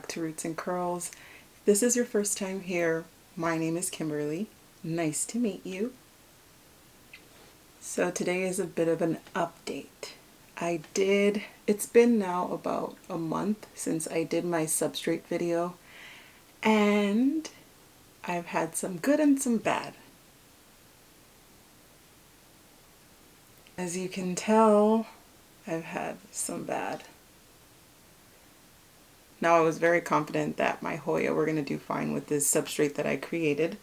back to Roots and Curls. If this is your first time here, my name is Kimberly. Nice to meet you. So today is a bit of an update. It's been now about a month since I did my substrate video, and I've had some good and some bad. As you can tell, I've had some bad. Now I was very confident that my Hoya were going to do fine with this substrate that I created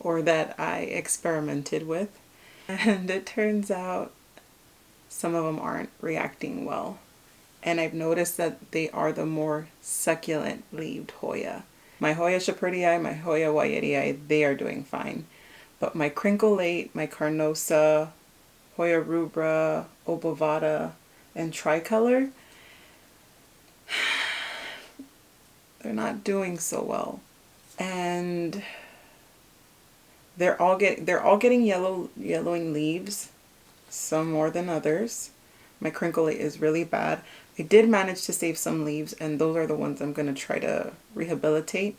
or that I experimented with. And it turns out some of them aren't reacting well. And I've noticed that they are the more succulent leaved Hoya. My Hoya Shepherdii, my Hoya Wyattii, they are doing fine. But my Crinklate, my Carnosa, Hoya rubra, obovata, and tricolor, they're not doing so well. And they're all getting yellowing leaves, some more than others. My Crinklate is really bad. I did manage to save some leaves, and those are the ones I'm going to try to rehabilitate.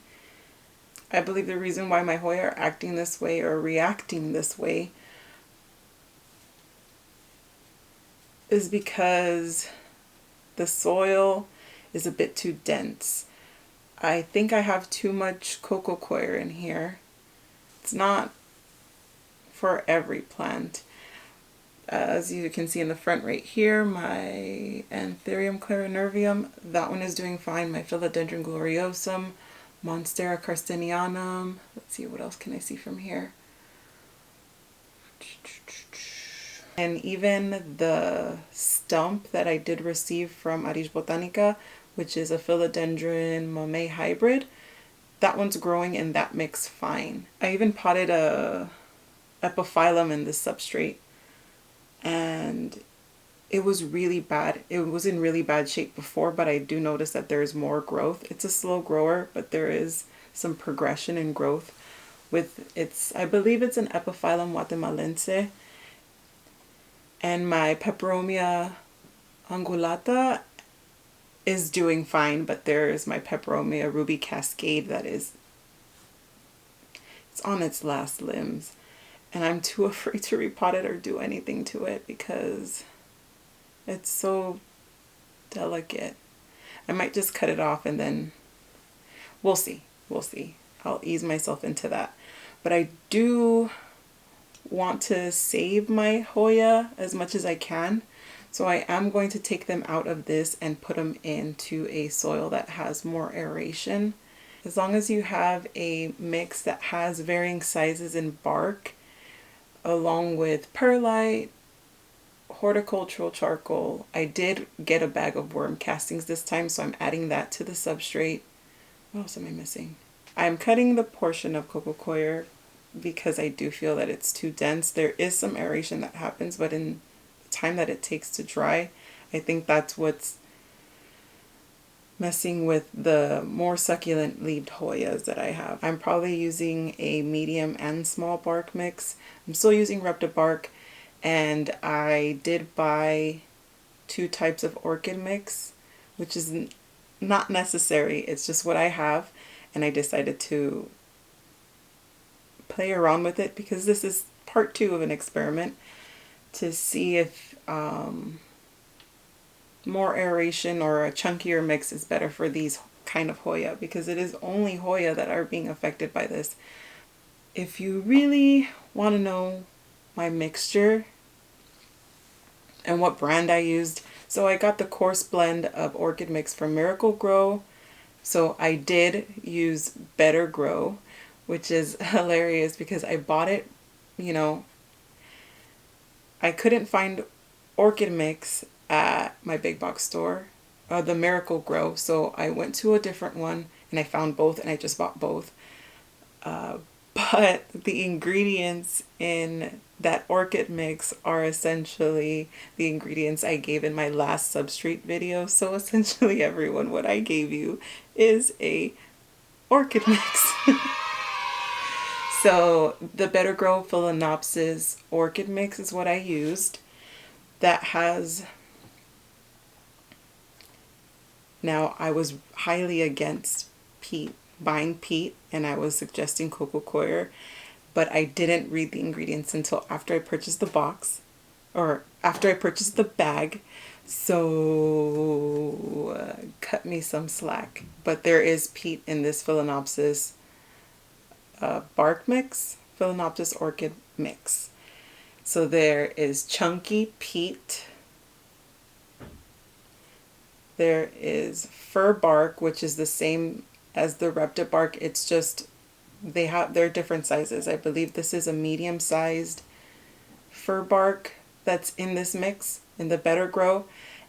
I believe the reason why my Hoya are acting this way or reacting this way is because the soil is a bit too dense. I think I have too much coco coir in here. It's not for every plant. As you can see in the front right here, my Anthurium clarinervium, that one is doing fine. My Philodendron gloriosum, Monstera carstenianum. Let's see, what else can I see from here? And even the stump that I did receive from Arish Botanica, which is a Philodendron Mamey hybrid, that one's growing in that mix fine. I even potted a epiphyllum in this substrate, and it was really bad. It was in really bad shape before, but I do notice that there's more growth. It's a slow grower, but there is some progression in growth with its, I believe it's an epiphyllum guatemalense. And my Peperomia ungulata is doing fine, but there is my Peperomia ruby cascade that it's on its last limbs. And I'm too afraid to repot it or do anything to it because it's so delicate. I might just cut it off and then we'll see. We'll see. I'll ease myself into that. But I do want to save my Hoya as much as I can. So I am going to take them out of this and put them into a soil that has more aeration. As long as you have a mix that has varying sizes in bark, along with perlite, horticultural charcoal. I did get a bag of worm castings this time, so I'm adding that to the substrate. What else am I missing? I'm cutting the portion of coco coir because I do feel that it's too dense. There is some aeration that happens, but in the time that it takes to dry, I think that's what's messing with the more succulent leaved Hoyas that I have. I'm probably using a medium and small bark mix. I'm still using Reptibark, and I did buy 2 types of orchid mix, which is not necessary. It's just what I have, and I decided to play around with it because this is part 2 of an experiment to see if more aeration or a chunkier mix is better for these kind of Hoya, because it is only Hoya that are being affected by this. If you really want to know my mixture and what brand I used, so I got the coarse blend of orchid mix from Miracle Grow. So I did use Better Grow, which is hilarious because I bought it, you know, I couldn't find orchid mix at my big box store, the Miracle Grow, so I went to a different one and I found both and I just bought both. But the ingredients in that orchid mix are essentially the ingredients I gave in my last substrate video. So essentially everyone, what I gave you is a orchid mix. So the Better Grow Phalaenopsis orchid mix is what I used. That has Now, I was highly against peat, buying peat, and I was suggesting coco coir, but I didn't read the ingredients until after I purchased the box, or after I purchased the bag. So cut me some slack. But there is peat in this Phalaenopsis bark mix, Phalaenopsis orchid mix. So there is chunky peat. There is fir bark, which is the same as the repta bark. It's just they're different sizes. I believe this is a medium-sized fir bark that's in this mix in the Better Grow,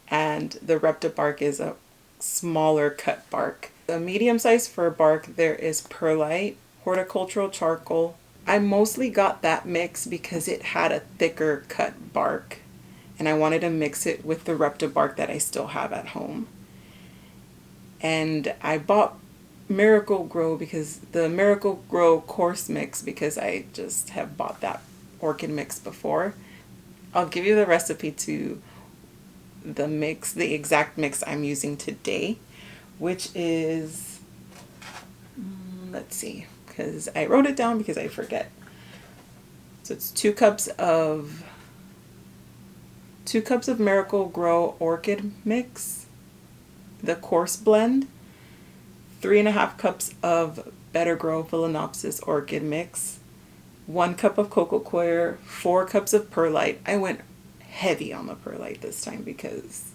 and the repta bark is a smaller cut bark. The medium-sized fir bark, there is perlite, horticultural charcoal. I mostly got that mix because it had a thicker cut bark, and I wanted to mix it with the repta bark that I still have at home. And I bought Miracle Grow because the Miracle Grow coarse mix, because I just have bought that orchid mix before. I'll give you the recipe to the mix, the exact mix I'm using today, which is, let's see, because I wrote it down because I forget. So it's 2 cups of Miracle Grow orchid mix, the coarse blend, 3.5 cups of Better Grow Phalaenopsis orchid mix, 1 cup of coco coir, 4 cups of perlite. I went heavy on the perlite this time because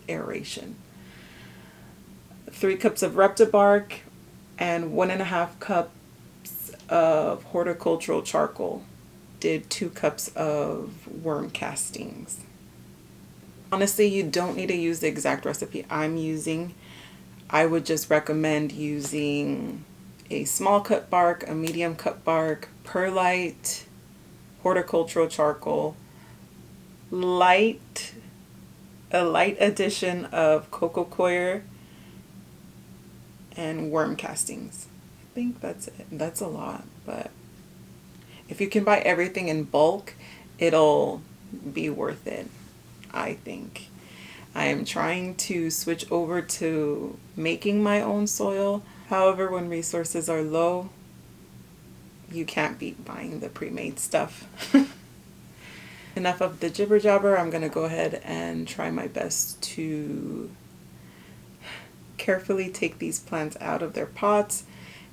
aeration. 3 cups of repta bark, and 1.5 cups of horticultural charcoal. Did 2 cups of worm castings. Honestly, you don't need to use the exact recipe I'm using. I would just recommend using a small cut bark, a medium cut bark, perlite, horticultural charcoal, a light addition of coco coir, and worm castings. I think that's it. That's a lot, but if you can buy everything in bulk, it'll be worth it, I think. I am trying to switch over to making my own soil. However, when resources are low, you can't beat buying the pre-made stuff. Enough of the jibber jabber. I'm going to go ahead and try my best to carefully take these plants out of their pots,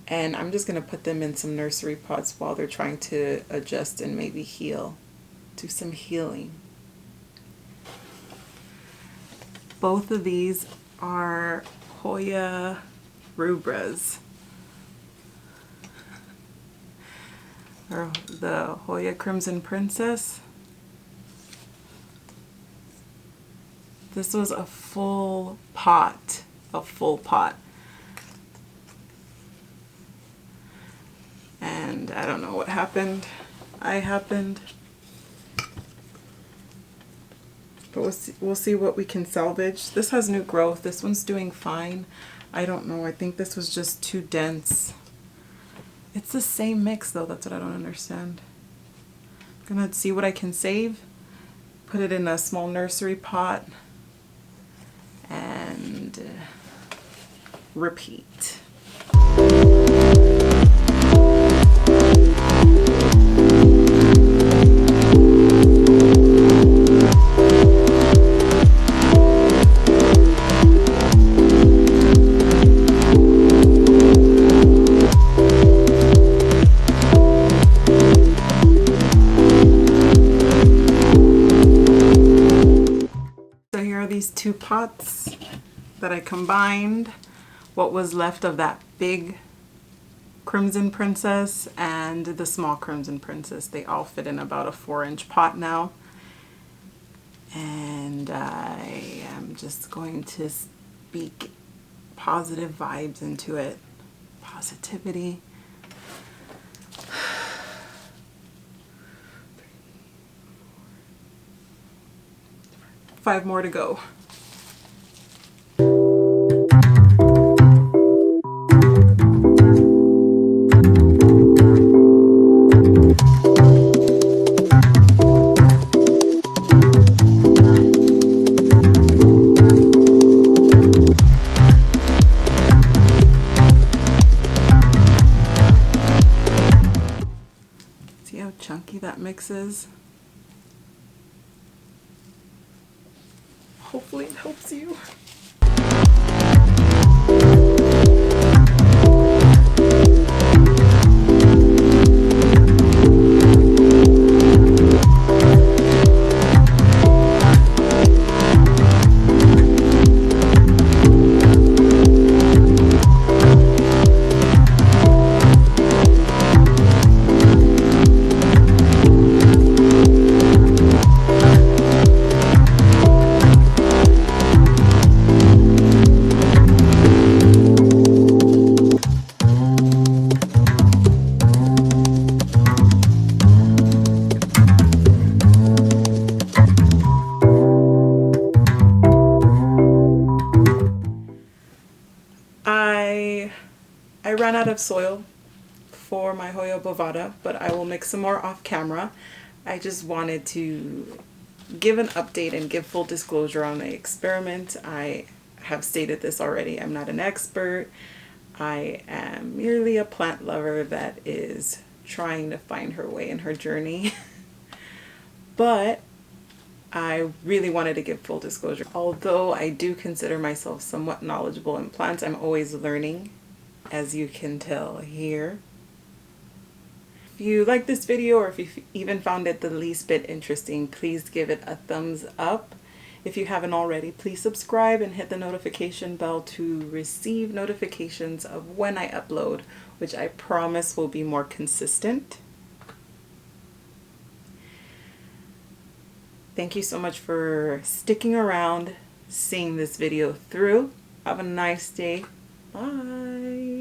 and I'm just going to put them in some nursery pots while they're trying to adjust and maybe heal. Do some healing. Both of these are Hoya rubras, or the Hoya Crimson Princess. This was a full pot, and I don't know what happened. But we'll see what we can salvage. This has new growth. This one's doing fine. I don't know. I think this was just too dense. It's the same mix though. That's what I don't understand. I'm gonna see what I can save. Put it in a small nursery pot and repeat. These 2 pots that I combined, what was left of that big Crimson Princess and the small Crimson Princess. They all fit in about a 4-inch pot now, and I am just going to speak positive vibes into it. Positivity. 5 more to go. chunky that mix is. Hopefully it helps you. I ran out of soil for my Hoya bovata, but I will mix some more off camera. I just wanted to give an update and give full disclosure on the experiment. I have stated this already. I'm not an expert. I am merely a plant lover that is trying to find her way in her journey. But I really wanted to give full disclosure. Although I do consider myself somewhat knowledgeable in plants, I'm always learning, as you can tell here. If you like this video, or if you even found it the least bit interesting, please give it a thumbs up. If you haven't already, please subscribe and hit the notification bell to receive notifications of when I upload, which I promise will be more consistent. Thank you so much for sticking around, seeing this video through. Have a nice day. Bye.